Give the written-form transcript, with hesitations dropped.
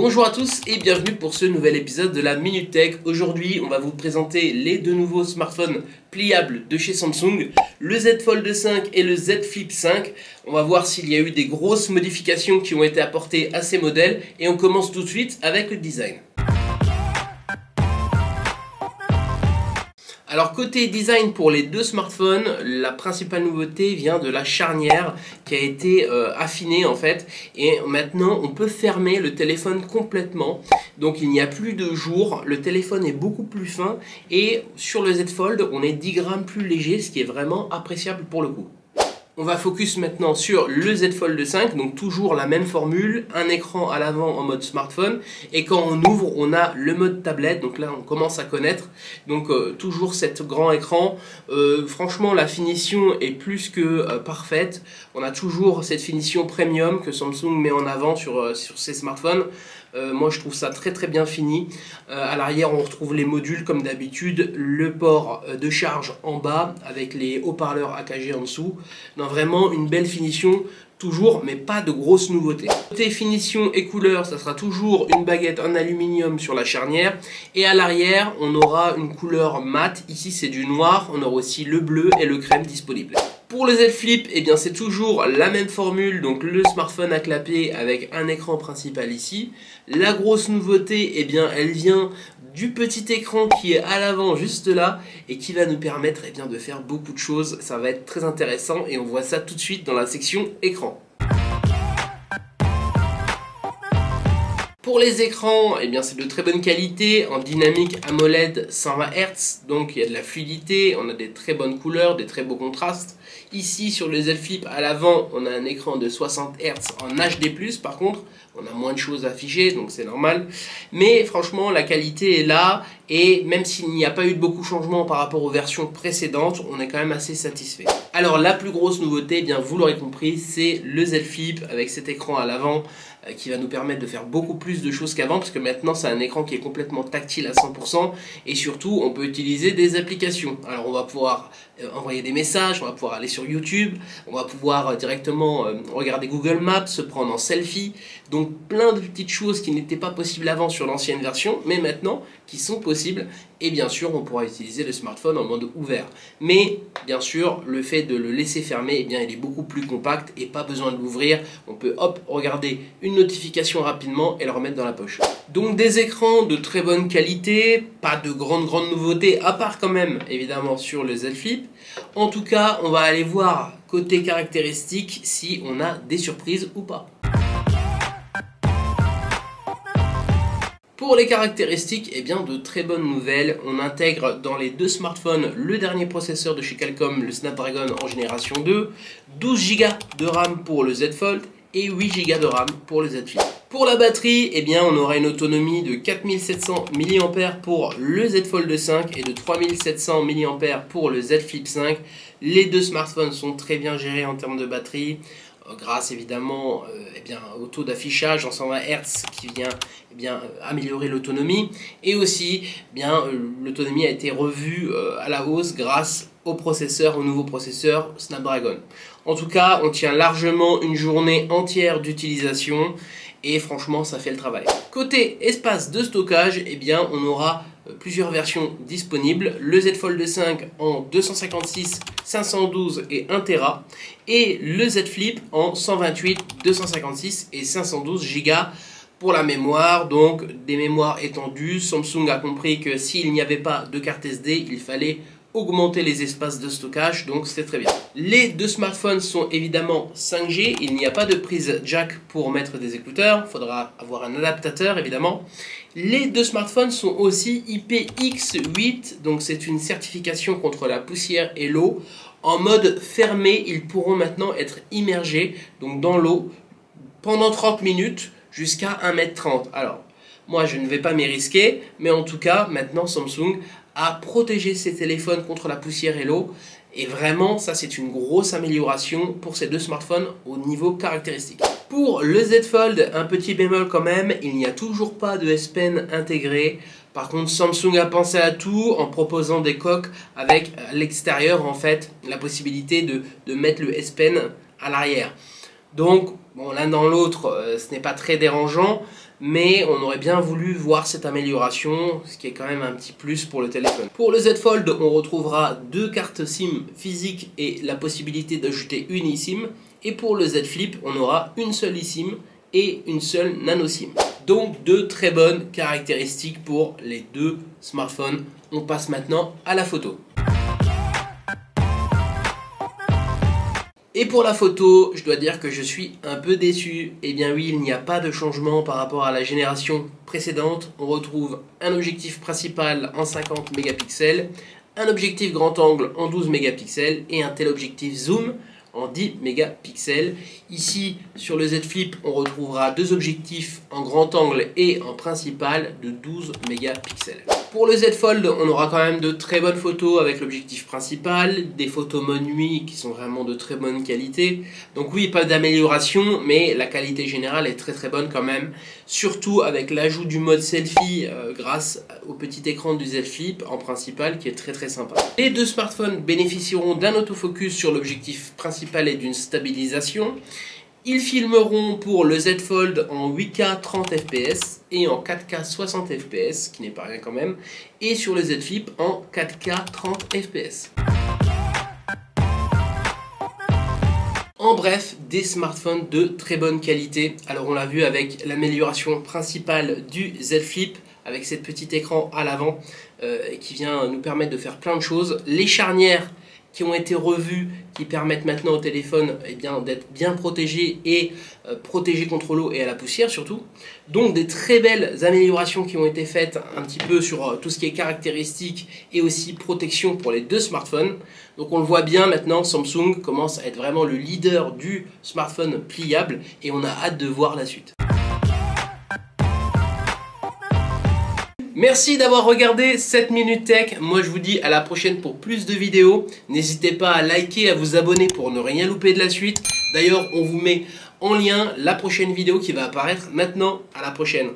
Bonjour à tous et bienvenue pour ce nouvel épisode de la Minute Tech. Aujourd'hui, on va vous présenter les deux nouveaux smartphones pliables de chez Samsung, le Z Fold 5 et le Z Flip 5. On va voir s'il y a eu des grosses modifications qui ont été apportées à ces modèles et on commence tout de suite avec le design. Alors côté design pour les deux smartphones, la principale nouveauté vient de la charnière qui a été affinée en fait, et maintenant on peut fermer le téléphone complètement, donc il n'y a plus de jour, le téléphone est beaucoup plus fin et sur le Z Fold on est 10 grammes plus léger, ce qui est vraiment appréciable pour le coup. On va focus maintenant sur le Z Fold 5, donc toujours la même formule, un écran à l'avant en mode smartphone, et quand on ouvre, on a le mode tablette, donc là on commence à connaître, donc toujours cet grand écran. Franchement la finition est plus que parfaite, on a toujours cette finition premium que Samsung met en avant sur ses smartphones. Moi je trouve ça très bien fini. À l'arrière on retrouve les modules comme d'habitude, le port de charge en bas avec les haut-parleurs AKG en dessous. Non, vraiment une belle finition toujours, mais pas de grosses nouveautés. Côté finition et couleur, ça sera toujours une baguette en aluminium sur la charnière, et à l'arrière on aura une couleur mate. Ici c'est du noir, on aura aussi le bleu et le crème disponible. Pour le Z Flip, eh bien c'est toujours la même formule, donc le smartphone à clapper avec un écran principal ici. La grosse nouveauté, eh bien elle vient du petit écran qui est à l'avant juste là et qui va nous permettre eh bien, de faire beaucoup de choses. Ça va être très intéressant et on voit ça tout de suite dans la section écran. Pour les écrans, eh bien c'est de très bonne qualité, en dynamique AMOLED 120 Hz, donc il y a de la fluidité, on a des très bonnes couleurs, des très beaux contrastes. Ici sur le Z Flip à l'avant, on a un écran de 60 Hz en HD+, par contre, on a moins de choses à afficher, donc c'est normal. Mais franchement, la qualité est là, et même s'il n'y a pas eu de beaucoup de changements par rapport aux versions précédentes, on est quand même assez satisfait. Alors la plus grosse nouveauté, eh bien vous l'aurez compris, c'est le Z Flip avec cet écran à l'avant, qui va nous permettre de faire beaucoup plus de choses qu'avant, parce que maintenant c'est un écran qui est complètement tactile à 100%, et surtout on peut utiliser des applications. Alors on va pouvoir envoyer des messages, on va pouvoir aller sur YouTube, on va pouvoir directement regarder Google Maps, se prendre en selfie, donc plein de petites choses qui n'étaient pas possibles avant sur l'ancienne version, mais maintenant qui sont possibles, et bien sûr on pourra utiliser le smartphone en mode ouvert. Mais bien sûr le fait de le laisser fermer, eh bien il est beaucoup plus compact et pas besoin de l'ouvrir, on peut hop regarder une notification rapidement et le remettre dans la poche. Donc des écrans de très bonne qualité, pas de grandes nouveautés à part quand même évidemment sur le Z Flip. En tout cas on va aller voir côté caractéristiques si on a des surprises ou pas. Pour les caractéristiques, eh bien de très bonnes nouvelles. On intègre dans les deux smartphones le dernier processeur de chez Qualcomm, le Snapdragon en génération 2, 12 Go de RAM pour le Z Fold et 8 Go de RAM pour le Z Flip. Pour la batterie, eh bien on aura une autonomie de 4700 mAh pour le Z Fold 5 et de 3700 mAh pour le Z Flip 5. Les deux smartphones sont très bien gérés en termes de batterie, grâce évidemment au taux d'affichage en 120 Hz qui vient améliorer l'autonomie, et aussi l'autonomie a été revue à la hausse grâce au nouveau processeur Snapdragon. En tout cas, on tient largement une journée entière d'utilisation et franchement ça fait le travail. Côté espace de stockage, eh bien on aura plusieurs versions disponibles, le Z Fold 5 en 256, 512 et 1 Tera, et le Z Flip en 128, 256 et 512 Go pour la mémoire, donc des mémoires étendues. Samsung a compris que s'il n'y avait pas de carte SD, il fallait augmenter les espaces de stockage, donc c'est très bien. Les deux smartphones sont évidemment 5G, il n'y a pas de prise jack pour mettre des écouteurs, il faudra avoir un adaptateur évidemment. Les deux smartphones sont aussi IPX8, donc c'est une certification contre la poussière et l'eau. En mode fermé, ils pourront maintenant être immergés donc dans l'eau pendant 30 minutes jusqu'à 1,30 m. Alors, moi je ne vais pas m'y risquer, mais en tout cas, maintenant Samsung a protégé ses téléphones contre la poussière et l'eau. Et vraiment, ça c'est une grosse amélioration pour ces deux smartphones au niveau caractéristique. Pour le Z Fold, un petit bémol quand même, il n'y a toujours pas de S Pen intégré. Par contre, Samsung a pensé à tout en proposant des coques avec à l'extérieur en fait la possibilité de mettre le S Pen à l'arrière. Donc, bon, l'un dans l'autre, ce n'est pas très dérangeant, mais on aurait bien voulu voir cette amélioration, ce qui est quand même un petit plus pour le téléphone. Pour le Z Fold, on retrouvera 2 cartes SIM physiques et la possibilité d'ajouter une eSIM. Et pour le Z Flip, on aura une seule eSIM et une seule nano SIM. Donc 2 très bonnes caractéristiques pour les 2 smartphones. On passe maintenant à la photo. Et pour la photo, je dois dire que je suis un peu déçu. Eh bien oui, il n'y a pas de changement par rapport à la génération précédente. On retrouve un objectif principal en 50 mégapixels, un objectif grand angle en 12 mégapixels et un téléobjectif zoom en 10 mégapixels. Ici, sur le Z Flip, on retrouvera 2 objectifs en grand angle et en principal de 12 mégapixels. Pour le Z Fold, on aura quand même de très bonnes photos avec l'objectif principal, des photos mode nuit qui sont vraiment de très bonne qualité. Donc oui, pas d'amélioration, mais la qualité générale est très bonne quand même. Surtout avec l'ajout du mode selfie grâce au petit écran du Z Flip en principal qui est très sympa. Les 2 smartphones bénéficieront d'un autofocus sur l'objectif principal et d'une stabilisation. Ils filmeront pour le Z Fold en 8K 30 fps et en 4K 60 fps, ce qui n'est pas rien quand même, et sur le Z Flip en 4K 30 fps. En bref, des smartphones de très bonne qualité. Alors on l'a vu avec l'amélioration principale du Z Flip, avec cette petit écran à l'avant qui vient nous permettre de faire plein de choses. Les charnières qui ont été revues, qui permettent maintenant au téléphone d'être bien protégé et protégé contre l'eau et à la poussière surtout. Donc des très belles améliorations qui ont été faites un petit peu sur tout ce qui est caractéristiques et aussi protection pour les 2 smartphones. Donc on le voit bien maintenant, Samsung commence à être vraiment le leader du smartphone pliable et on a hâte de voir la suite. Merci d'avoir regardé 7 minutes tech. Moi je vous dis à la prochaine pour plus de vidéos. N'hésitez pas à liker, à vous abonner pour ne rien louper de la suite. D'ailleurs on vous met en lien la prochaine vidéo qui va apparaître maintenant. À la prochaine.